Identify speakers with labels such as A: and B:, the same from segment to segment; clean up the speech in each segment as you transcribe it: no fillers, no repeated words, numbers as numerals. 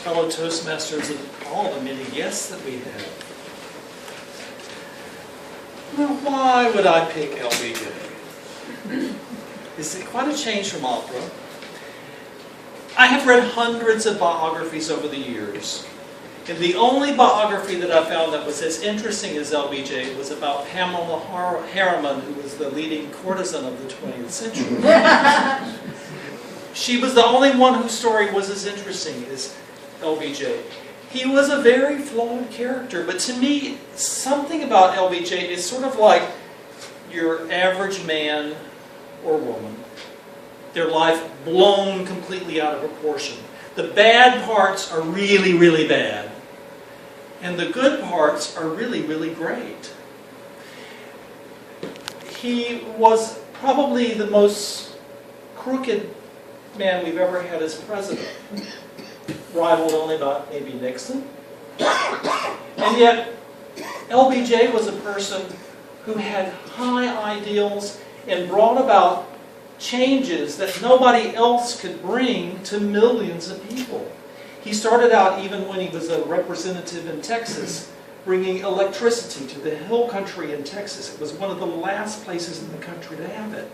A: fellow Toastmasters and all the many guests that we have. Now, why would I pick LBJ? It's quite a change from opera. I have read hundreds of biographies over the years. And the only biography that I found that was as interesting as LBJ was about Pamela Harriman, who was the leading courtesan of the 20th century. She was the only one whose story was as interesting as LBJ. He was a very flawed character, but to me, something about LBJ is sort of like your average man or woman. Their life blown completely out of proportion. The bad parts are really, really bad. And the good parts are really, really great. He was probably the most crooked man we've ever had as president. Rivaled only by maybe Nixon. And yet, LBJ was a person who had high ideals and brought about changes that nobody else could bring to millions of people. He started out, even when he was a representative in Texas, bringing electricity to the hill country in Texas. It was one of the last places in the country to have it.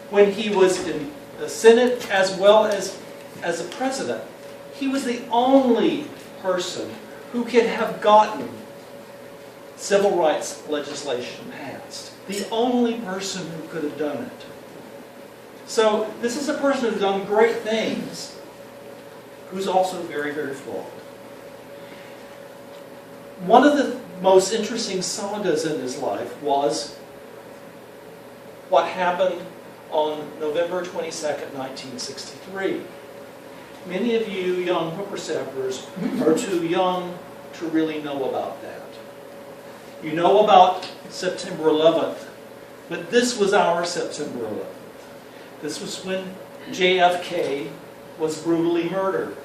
A: When he was in the Senate as well as a president, he was the only person who could have gotten civil rights legislation passed. The only person who could have done it. So this is a person who's done great things, who's also very, very flawed. One of the most interesting sagas in his life was what happened on November 22nd, 1963. Many of you young whippersnappers are too young to really know about that. You know about September 11th, but this was our September 11th. This was when JFK was brutally murdered.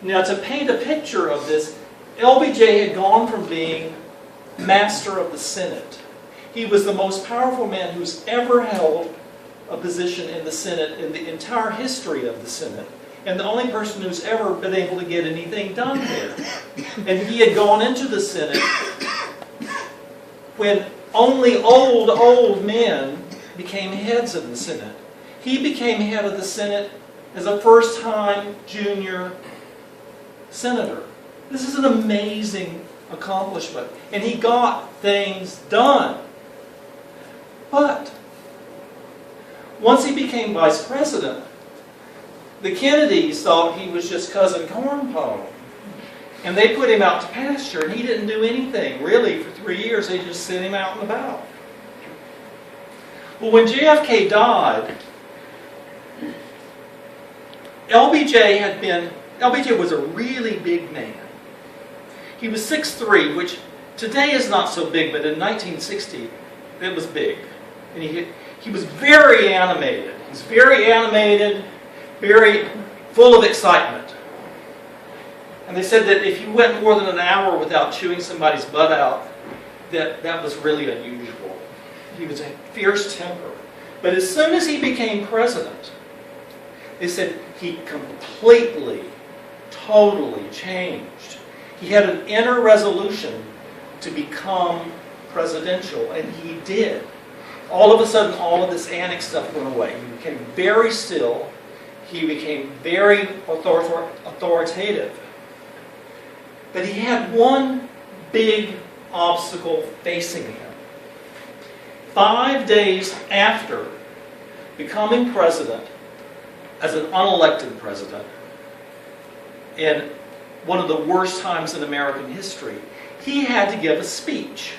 A: Now, to paint a picture of this, LBJ had gone from being master of the Senate. He was the most powerful man who's ever held a position in the Senate in the entire history of the Senate, and the only person who's ever been able to get anything done there. And he had gone into the Senate when only old men became heads of the Senate. He became head of the Senate as a first-time junior senator. This is an amazing accomplishment. And he got things done. But once he became vice president, the Kennedys thought he was just Cousin Cornpone. And they put him out to pasture, and he didn't do anything. Really, for 3 years, they just sent him out and about. Well, when JFK died, LBJ was a really big man. He was 6'3", which today is not so big, but in 1960, it was big. And he was very animated. He's very animated, very full of excitement. And they said that if you went more than an hour without chewing somebody's butt out, that was really unusual. He was a fierce temper. But as soon as he became president, they said he completely, totally changed. He had an inner resolution to become presidential, and he did. All of a sudden, all of this antic stuff went away. He became very still. He became very authoritative. But he had one big obstacle facing him. 5 days after becoming president, as an unelected president, in one of the worst times in American history, he had to give a speech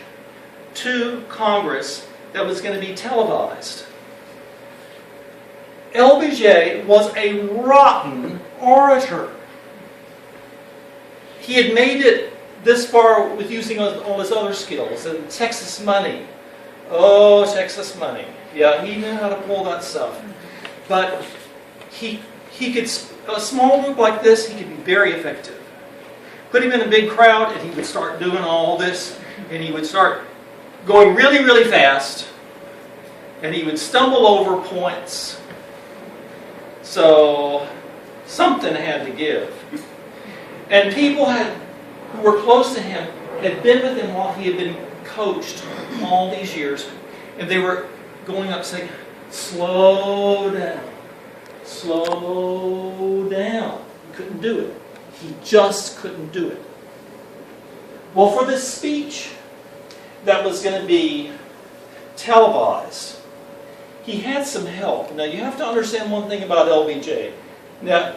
A: to Congress that was going to be televised. LBJ was a rotten orator. He had made it this far with using all his other skills, and Texas money. Oh, Texas money. Yeah, he knew how to pull that stuff. But he could, a small group like this, he could be very effective. Put him in a big crowd, and he would start doing all this, and he would start going really, really fast, and he would stumble over points. So something had to give. And people who were close to him had been with him while he had been coached all these years. And they were going up saying, slow down, slow down. He couldn't do it. He just couldn't do it. Well, for this speech that was going to be televised, he had some help. Now, you have to understand one thing about LBJ. Now,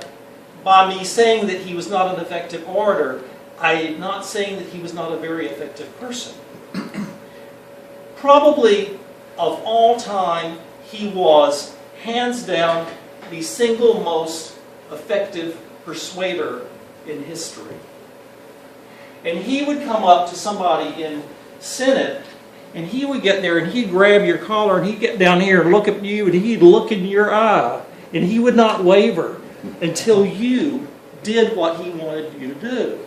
A: by me saying that he was not an effective orator, I am not saying that he was not a very effective person. Probably, of all time, he was, hands down, the single most effective persuader in history. And he would come up to somebody in Senate, and he would get there, and he'd grab your collar, and he'd get down here and look at you, and he'd look in your eye, and he would not waver until you did what he wanted you to do.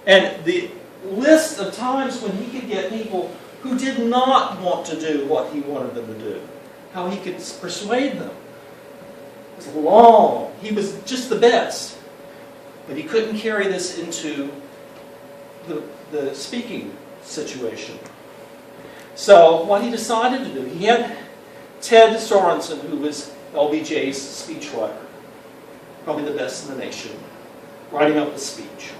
A: And the list of times when he could get people who did not want to do what he wanted them to do, how he could persuade them, was long. He was just the best. But he couldn't carry this into the speaking situation. So what he decided to do, he had Ted Sorensen, who was LBJ's speechwriter, probably the best in the nation, writing up the speech.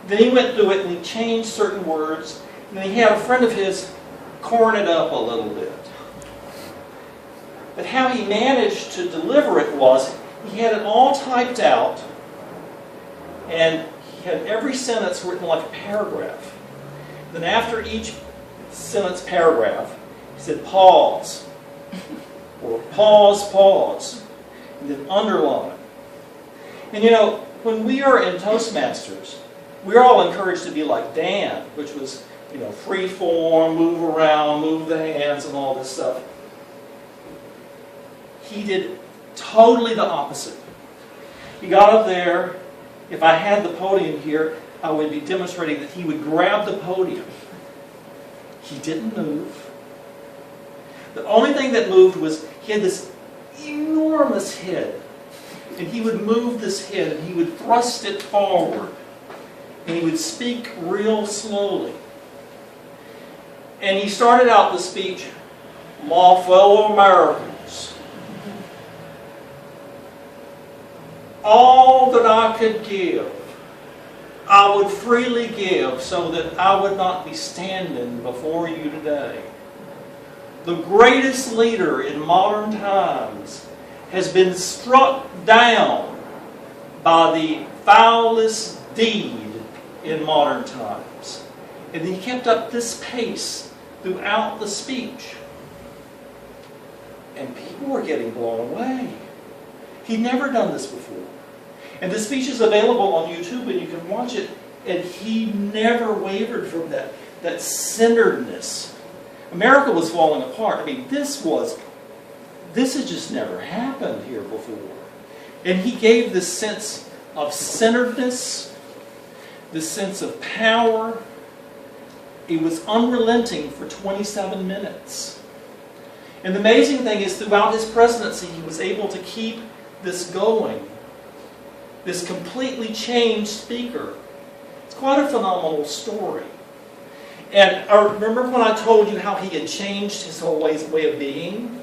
A: Then he went through it and he changed certain words, and then he had a friend of his corn it up a little bit. But how he managed to deliver it was, he had it all typed out, and he had every sentence written like a paragraph. Then after each sentence paragraph, he said pause, or pause, pause, and then underline. And you know, when we are in Toastmasters, we're all encouraged to be like Dan, which was, you know, free form, move around, move the hands, and all this stuff. He did totally the opposite. He got up there. If I had the podium here, I would be demonstrating that he would grab the podium. He didn't move. The only thing that moved was he had this enormous head. And he would move this head and he would thrust it forward. And he would speak real slowly. And he started out the speech, "My fellow Americans, all that I could give, I would freely give so that I would not be standing before you today. The greatest leader in modern times has been struck down by the foulest deed in modern times." And he kept up this pace throughout the speech. And people were getting blown away. He'd never done this before. And the speech is available on YouTube and you can watch it. And he never wavered from that centeredness. America was falling apart. I mean, this has just never happened here before. And he gave this sense of centeredness, this sense of power. He was unrelenting for 27 minutes. And the amazing thing is, throughout his presidency, he was able to keep this going. This completely changed speaker. It's quite a phenomenal story. And I remember when I told you how he had changed his whole way of being?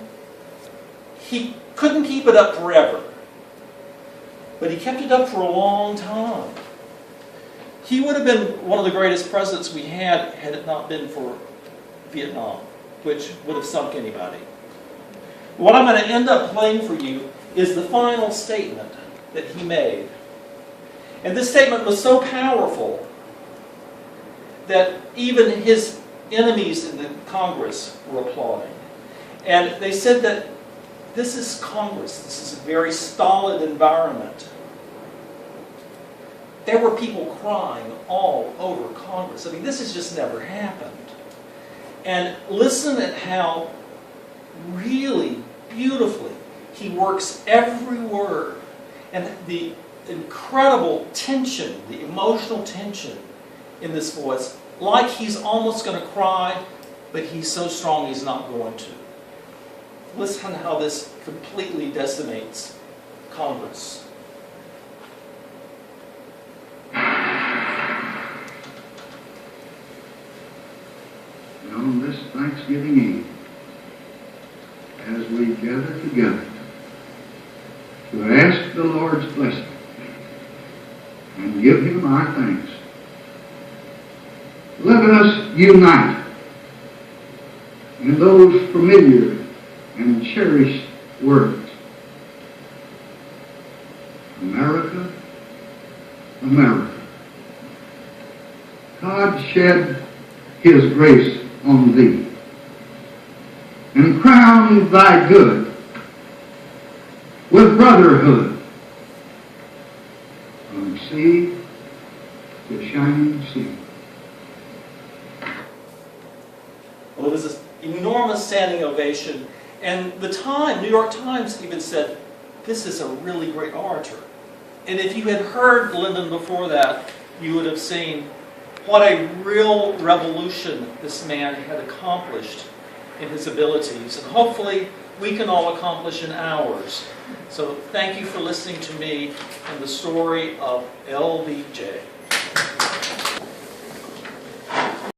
A: He couldn't keep it up forever. But he kept it up for a long time. He would have been one of the greatest presidents we had it not been for Vietnam, which would have sunk anybody. What I'm going to end up playing for you is the final statement that he made. And this statement was so powerful that even his enemies in the Congress were applauding. And they said that this is Congress. This is a very stolid environment. There were people crying all over Congress. I mean, this has just never happened. And listen at how really beautifully he works every word. And the incredible tension, the emotional tension in this voice, like he's almost going to cry, but he's so strong he's not going to. Listen how this completely decimates Congress.
B: Thanksgiving Eve, as we gather together to ask the Lord's blessing and give Him our thanks, let us unite in those familiar and cherished words. America, America, God shed His grace on thee and crown thy good with brotherhood from sea to shining sea.
A: Well, it was this enormous standing ovation, and the New York Times even said, this is a really great orator. And if you had heard Lyndon before that, you would have seen what a real revolution this man had accomplished in his abilities. And hopefully we can all accomplish in ours. So thank you for listening to me and the story of LBJ.